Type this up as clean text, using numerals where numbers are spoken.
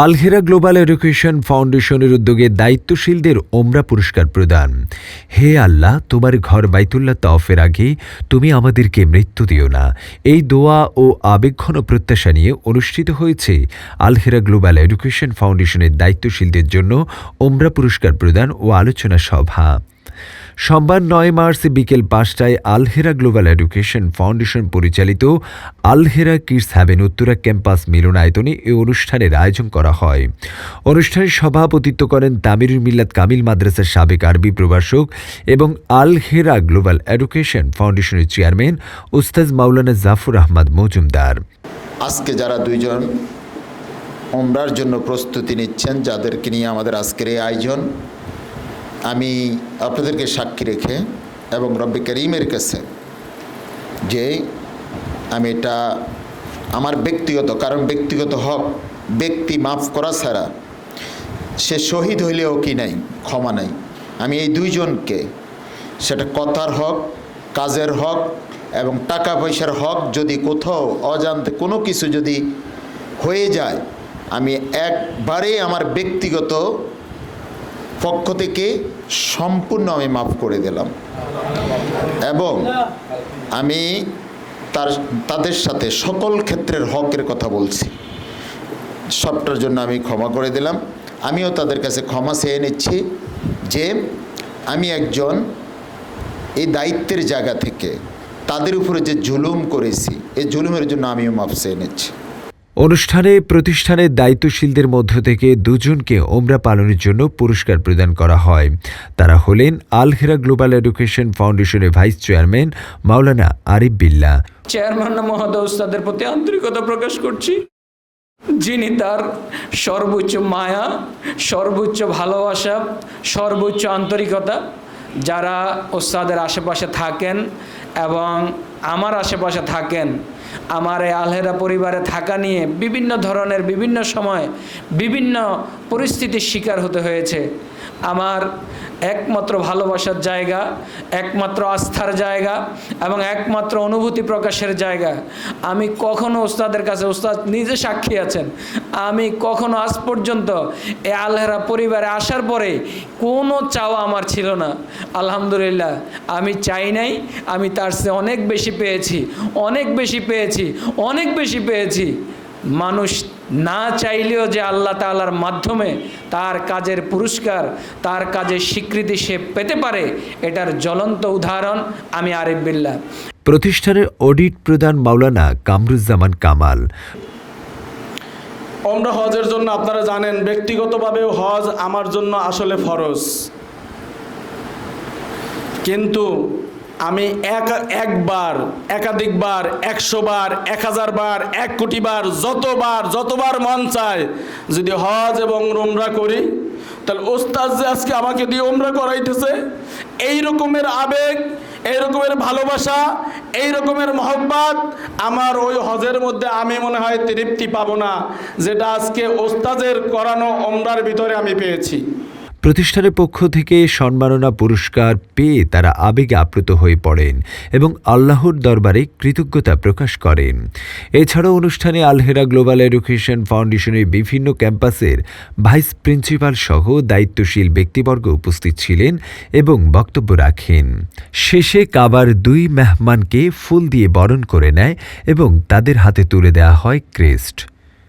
আল-হেরা global education ফাউন্ডেশনের উদ্যোগে দায়িত্বশীলদের ওমরা পুরস্কার প্রদান। হে আল্লাহ, তোমার ঘর বাইতুল্লাহ তওয়াফের আগে তুমি আমাদেরকে মৃত্যু দিও না, এই দোয়া ও আবেগঘন প্রত্যাশা নিয়ে অনুষ্ঠিত হয়েছে আল-হেরা গ্লোবাল এডুকেশন ফাউন্ডেশনের দায়িত্বশীলদের জন্য ওমরা পুরস্কার প্রদান ও আলোচনা সভা। সোমবার ৯ মার্চ বিকেল ৫টায় আল-হেরা গ্লোবাল এডুকেশন ফাউন্ডেশন পরিচালিত আল-হেরা কিডস হ্যাভেন উত্তরা ক্যাম্পাস মিলনায়তনে এই অনুষ্ঠানের আয়োজন করা হয়। অনুষ্ঠানে সভাপতিত্ব করেন তামিরুল মিল্লাত কামিল মাদ্রাসার সাবেক আরবি প্রভাষক এবং আল-হেরা গ্লোবাল এডুকেশন ফাউন্ডেশনের চেয়ারম্যান উস্তাদ মাওলানা জাফর আহমদ মজুমদার। আজকে যারা দুইজন ওমরার জন্য প্রস্তুতি নিচ্ছেন, যাদেরকে নিয়ে আমাদের আজকের এই আয়োজন, আমি আপনাদেরকে সাক্ষী রেখে এবং রব্বে করিমের কাছে যে আমি এটা আমার ব্যক্তিগত, কারণ ব্যক্তিগত হক ব্যক্তি মাফ করা ছাড়া সে শহীদ হইলেও কি নাই, ক্ষমা নাই। আমি এই দুইজনকে, সেটা কথার হক, কাজের হক এবং টাকা পয়সার হক, যদি কোথাও অজান্তে কোনো কিছু যদি হয়ে যায়, আমি একবারে আমার ব্যক্তিগত পক্ষ থেকে সম্পূর্ণ আমি মাফ করে দিলাম এবং আমি তাদের সাথে সকল ক্ষেত্রের হকের কথা বলছি, সবটার জন্য আমি ক্ষমা করে দিলাম। আমিও তাদের কাছে ক্ষমা চেয়ে নিচ্ছি যে আমি একজন এই দায়িত্বের জায়গা থেকে তাদের উপরে যে জুলুম করেছি, এই জুলুমের জন্য আমিও মাফ চেয়ে নিচ্ছি। অনুষ্ঠানে প্রতিষ্ঠানের দায়িত্বশীলদের মধ্য থেকে দুজনকে ওমরা পালনের জন্য পুরস্কার প্রদান করা হয়। তারা হলেন আল-হেরা গ্লোবাল এডুকেশন ফাউন্ডেশনের ভাইস চেয়ারম্যান মাওলানা আরিফ বিল্লাহ। চেয়ারম্যান মহোদয় উস্তাদের প্রতি আন্তরিকতা প্রকাশ করছি, যিনি তার সর্বোচ্চ মায়া, সর্বোচ্চ ভালোবাসা, সর্বোচ্চ আন্তরিকতা যারা ওস্তাদের আশেপাশে থাকেন এবং আমার আশেপাশে থাকেন, আমার এই আল-হেরা পরিবারে থাকা নিয়ে বিভিন্ন ধরনের বিভিন্ন সময় বিভিন্ন পরিস্থিতির শিকার হতে হয়েছে। আমার একমাত্র ভালোবাসার জায়গা, একমাত্র আস্থার জায়গা এবং একমাত্র অনুভূতি প্রকাশের জায়গা। আমি কখনো ওস্তাদের কাছে, ওস্তাদ নিজে সাক্ষী আছেন, আমি কখনো আজ পর্যন্ত এই আল-হেরা পরিবারে আসার পরে কোনো চাওয়া আমার ছিল না। আলহামদুলিল্লাহ, আমি চাই নাই, আমি তার চেয়ে অনেক বেশি পেয়েছি, অনেক বেশি পেয়েছি, অনেক বেশি পেয়েছি। মানুষ না চাইলেও যে আল্লাহ তাআলার মাধ্যমে তার কাজের পুরস্কার, তার কাজের স্বীকৃতি সে পেতে পারে, এটার জ্বলন্ত উদাহরণ আমি আরিফ বিল্লাহ। প্রতিষ্ঠানের অডিট প্রধান মাওলানা কামরুজ্জামান কামাল। ওমরা হজের জন্য আপনারা জানেন, ব্যক্তিগতভাবেও হজ আমার জন্য আসলে ফরজ, কিন্তু আমি একবার, একাধিকবার, 100 বার, 1000 বার, 1 কোটি বার, যতবার মন চায় যদি হজ এবং ওমরা করি, তাহলে ওস্তাদ যে আজকে আমাকে দিয়ে ওমরা করাইতেছে, এই রকমের আবেগ, এই রকমের ভালোবাসা, এই রকমের মহব্বত আমার ওই হজের মধ্যে আমি মনে হয় তৃপ্তি পাবো না, যেটা আজকে ওস্তাদের করানো ওমরার ভিতরে আমি পেয়েছি। প্রতিষ্ঠানের পক্ষ থেকে সম্মাননা পুরস্কার পেয়ে তারা আবেগে আপ্লুত হয়ে পড়েন এবং আল্লাহর দরবারে কৃতজ্ঞতা প্রকাশ করেন। এছাড়াও অনুষ্ঠানে আল-হেরা গ্লোবাল এডুকেশন ফাউন্ডেশনের বিভিন্ন ক্যাম্পাসের ভাইস প্রিন্সিপাল সহ দায়িত্বশীল ব্যক্তিবর্গ উপস্থিত ছিলেন এবং বক্তব্য রাখেন। শেষে কাবার 2 মেহমানকে ফুল দিয়ে বরণ করে নেয় এবং তাদের হাতে তুলে দেওয়া হয় ক্রেস্ট।